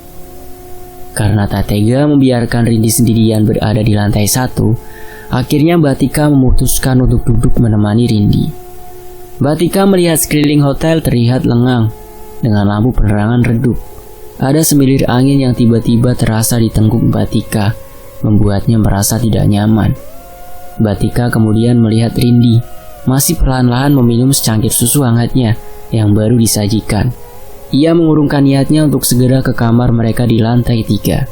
Karena tak tega membiarkan Rindi sendirian berada di lantai 1, akhirnya Mbak Tika memutuskan untuk duduk menemani Rindi. Mbak Tika melihat sekeliling hotel terlihat lengang dengan lampu penerangan redup. Ada semilir angin yang tiba-tiba terasa di tengkuk Mbak Tika, membuatnya merasa tidak nyaman. Mbak Tika kemudian melihat Rindi masih perlahan-lahan meminum secangkir susu hangatnya yang baru disajikan. Ia mengurungkan niatnya untuk segera ke kamar mereka di lantai 3.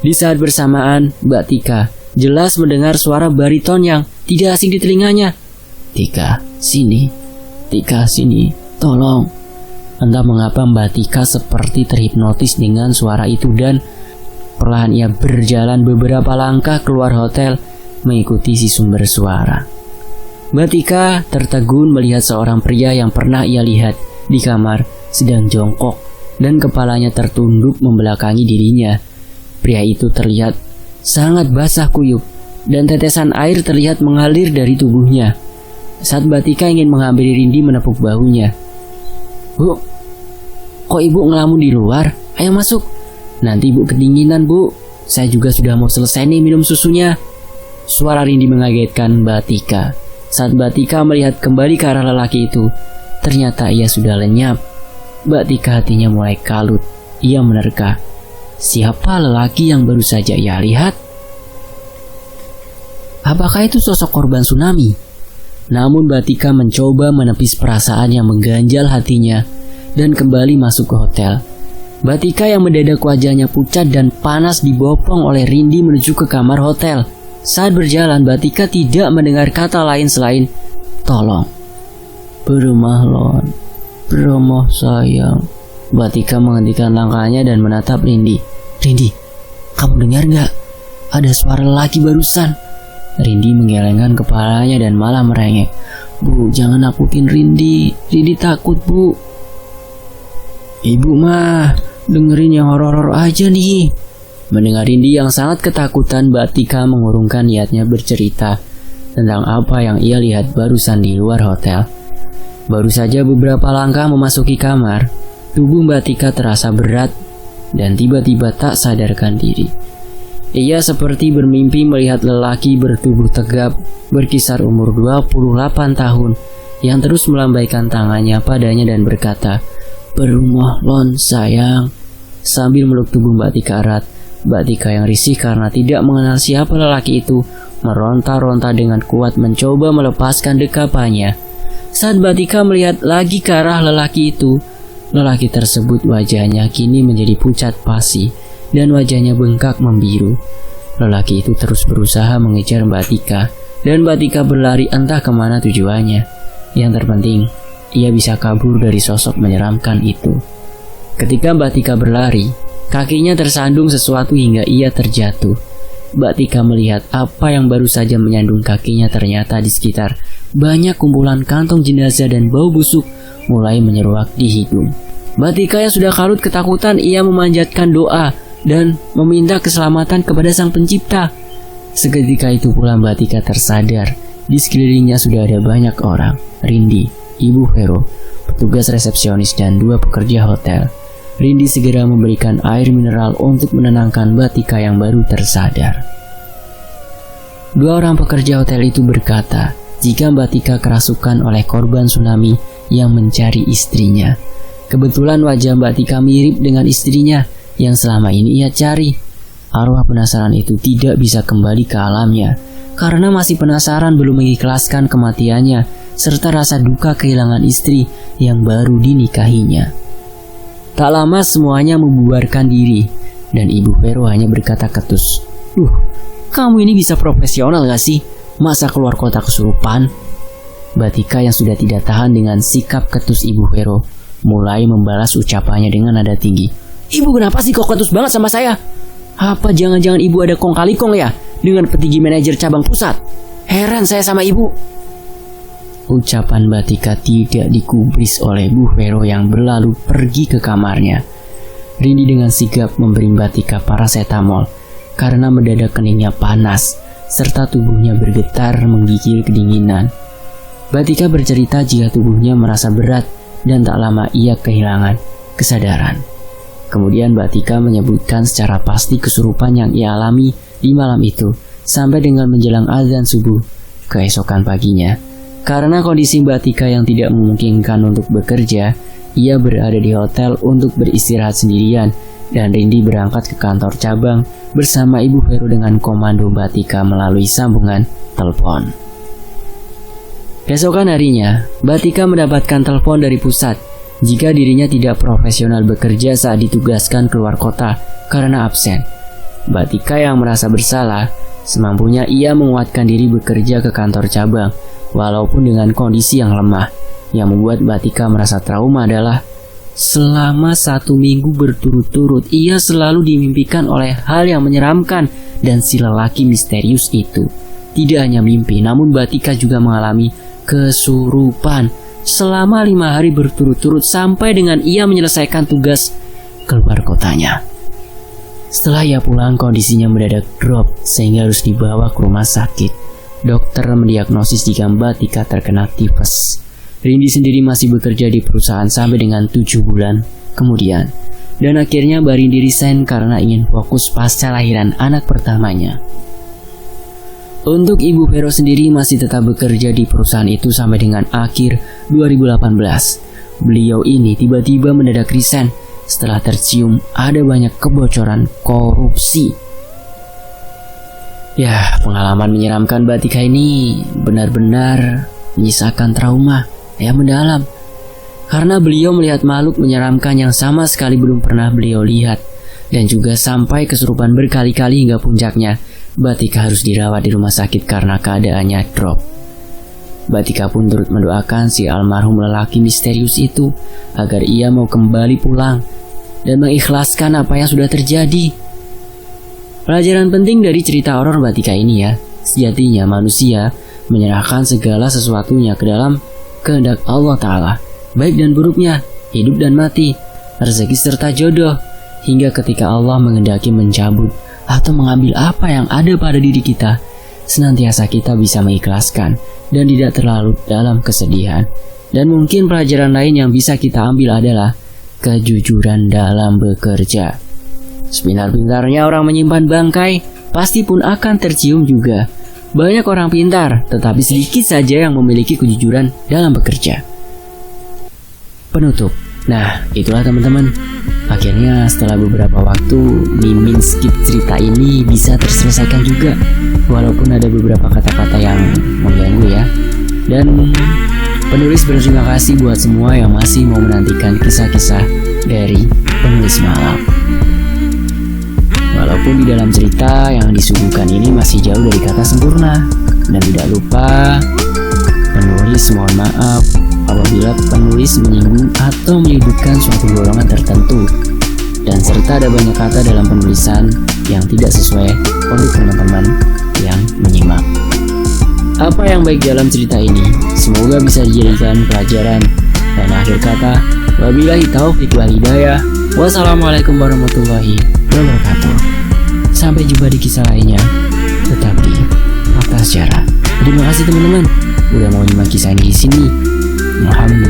Di saat bersamaan, Mbak Tika jelas mendengar suara bariton yang tidak asing di telinganya. "Tika, sini. Tika, sini. Tolong. Entah mengapa Mbak Tika seperti terhipnotis dengan suara itu dan perlahan ia berjalan beberapa langkah keluar hotel mengikuti si sumber suara. Mbak Tika tertegun melihat seorang pria yang pernah ia lihat di kamar sedang jongkok dan kepalanya tertunduk membelakangi dirinya. Pria itu terlihat sangat basah kuyup dan tetesan air terlihat mengalir dari tubuhnya. Saat Mbak Tika ingin menghampiri Rindi menepuk bahunya. "Bu, kok ibu ngelamun di luar? Ayo masuk. Nanti ibu kedinginan, Bu. Saya juga sudah mau selesai nih minum susunya." Suara Rindi mengagetkan Mbak Tika. Saat Mbak Tika melihat kembali ke arah lelaki itu, ternyata ia sudah lenyap. Mbak Tika hatinya mulai kalut. Ia menerka, siapa lelaki yang baru saja ia lihat? Apakah itu sosok korban tsunami? Namun Mbak Tika mencoba menepis perasaan yang mengganjal hatinya dan kembali masuk ke hotel. Mbak Tika yang mendadak wajahnya pucat dan panas dibopong oleh Rindi menuju ke kamar hotel. Saat berjalan, Mbak Tika tidak mendengar kata lain selain tolong. Berumah lon, beromoh sayang. Mbak Tika menghentikan langkahnya dan menatap Rindi. Rindi, kamu dengar gak? Ada suara lelaki barusan. Rindi menggelengkan kepalanya dan malah merengek. Bu, jangan nakutin Rindi. Rindi takut, Bu. Ibu mah, dengerin yang horor-horor aja nih. Mendengar Rindi yang sangat ketakutan, Mbak Tika mengurungkan niatnya bercerita tentang apa yang ia lihat barusan di luar hotel. Baru saja beberapa langkah memasuki kamar, tubuh Mbak Tika terasa berat dan tiba-tiba tak sadarkan diri. Ia seperti bermimpi melihat lelaki bertubuh tegap berkisar umur 28 tahun yang terus melambaikan tangannya padanya dan berkata, "Berumah lon sayang," sambil meluk tubuh Mbak Tika erat. Mbak Tika yang risih karena tidak mengenal siapa lelaki itu meronta-ronta dengan kuat mencoba melepaskan dekapannya. Saat Mbak Tika melihat lagi ke arah lelaki itu, lelaki tersebut wajahnya kini menjadi pucat pasi dan wajahnya bengkak membiru. Lelaki itu terus berusaha mengejar Mbak Tika dan Mbak Tika berlari entah kemana tujuannya. Yang terpenting, ia bisa kabur dari sosok menyeramkan itu. Ketika Mbak Tika berlari, kakinya tersandung sesuatu hingga ia terjatuh. Mbak Tika melihat apa yang baru saja menyandung kakinya ternyata di sekitar banyak kumpulan kantong jenazah dan bau busuk mulai menyeruak di hidung. Mbak Tika yang sudah kalut ketakutan, ia memanjatkan doa dan meminta keselamatan kepada Sang Pencipta. Seketika itu pula Mbak Tika tersadar. Di sekelilingnya sudah ada banyak orang. Rindi, Ibu Vero, petugas resepsionis dan 2 pekerja hotel. Rindi segera memberikan air mineral untuk menenangkan Mbak Tika yang baru tersadar. 2 orang pekerja hotel itu berkata, jika Mbak Tika kerasukan oleh korban tsunami yang mencari istrinya. Kebetulan wajah Mbak Tika mirip dengan istrinya yang selama ini ia cari. Arwah penasaran itu tidak bisa kembali ke alamnya karena masih penasaran belum mengikhlaskan kematiannya serta rasa duka kehilangan istri yang baru dinikahinya. Tak lama semuanya membubarkan diri dan Ibu Vero hanya berkata ketus, kamu ini bisa profesional gak sih? Masa keluar kota kesurupan?" Mbak Tika yang sudah tidak tahan dengan sikap ketus Ibu Vero mulai membalas ucapannya dengan nada tinggi. "Ibu kenapa sih kok ketus banget sama saya? Apa jangan-jangan ibu ada kong kali kong ya dengan petinggi manajer cabang pusat? Heran saya sama ibu." Ucapan Mbak Tika tidak digubris oleh Bu Vero yang berlalu pergi ke kamarnya. Rindi dengan sigap memberi Mbak Tika paracetamol karena mendadak keningnya panas serta tubuhnya bergetar menggigil kedinginan. Mbak Tika bercerita jika tubuhnya merasa berat dan tak lama ia kehilangan kesadaran. Kemudian Mbak Tika menyebutkan secara pasti kesurupan yang ia alami di malam itu sampai dengan menjelang azan subuh keesokan paginya. Karena kondisi Mbak Tika yang tidak memungkinkan untuk bekerja, ia berada di hotel untuk beristirahat sendirian dan Rindi berangkat ke kantor cabang bersama Ibu Vero dengan komando Mbak Tika melalui sambungan telepon. Keesokan harinya, Mbak Tika mendapatkan telepon dari pusat jika dirinya tidak profesional bekerja saat ditugaskan keluar kota karena absen. Mbak Tika yang merasa bersalah, semampunya ia menguatkan diri bekerja ke kantor cabang walaupun dengan kondisi yang lemah. Yang membuat Mbak Tika merasa trauma adalah Selama 1 minggu berturut-turut, ia selalu dimimpikan oleh hal yang menyeramkan dan si lelaki misterius itu. Tidak hanya mimpi, namun Batika juga mengalami kesurupan selama 5 hari berturut-turut sampai dengan ia menyelesaikan tugas keluar kotanya. Setelah ia pulang, kondisinya mendadak drop sehingga harus dibawa ke rumah sakit. Dokter mendiagnosis jika Batika terkena tipes. Rindy sendiri masih bekerja di perusahaan sampai dengan 7 bulan kemudian. Dan akhirnya Mbak Rindy resign karena ingin fokus pasca lahiran anak pertamanya. Untuk Ibu Vero sendiri masih tetap bekerja di perusahaan itu sampai dengan akhir 2018. Beliau ini tiba-tiba mendadak resign setelah tercium ada banyak kebocoran korupsi. Ya, pengalaman menyeramkan Batika ini benar-benar menyisakan trauma yang mendalam. Karena beliau melihat makhluk menyeramkan yang sama sekali belum pernah beliau lihat. Dan juga sampai kesurupan berkali-kali hingga puncaknya Batika harus dirawat di rumah sakit karena keadaannya drop. Batika pun turut mendoakan si almarhum lelaki misterius itu agar ia mau kembali pulang dan mengikhlaskan apa yang sudah terjadi. Pelajaran penting dari cerita horor Batika ini ya, sejatinya manusia menyerahkan segala sesuatunya ke dalam kehendak Allah Ta'ala, baik dan buruknya, hidup dan mati, rezeki serta jodoh, hingga ketika Allah menghendaki mencabut atau mengambil apa yang ada pada diri kita, senantiasa kita bisa mengikhlaskan dan tidak terlalu dalam kesedihan. Dan mungkin pelajaran lain yang bisa kita ambil adalah kejujuran dalam bekerja. Sepintar-pintarnya orang menyimpan bangkai, pasti pun akan tercium juga. Banyak orang pintar, tetapi sedikit saja yang memiliki kejujuran dalam bekerja. Penutup. Nah, itulah teman-teman. Akhirnya setelah beberapa waktu, Mimin skip cerita ini bisa terselesaikan juga. Walaupun ada beberapa kata-kata yang mengganggu ya. Dan penulis berterima kasih buat semua yang masih mau menantikan kisah-kisah dari penulis malam. Walaupun di dalam cerita yang disuguhkan ini masih jauh dari kata sempurna. Dan tidak lupa, penulis mohon maaf apabila penulis menyinggung atau menyudutkan suatu golongan tertentu. Dan serta ada banyak kata dalam penulisan yang tidak sesuai untuk teman-teman yang menyimak. Apa yang baik dalam cerita ini semoga bisa dijadikan pelajaran. Dan akhir kata, wabillahi taufiq wal hidayah. Wassalamualaikum warahmatullahi wabarakatuh. Sampai jumpa di kisah lainnya, tetap di Fakta Sejarah. Terima kasih teman-teman udah mau nyimak kisah ini di sini. Muhammad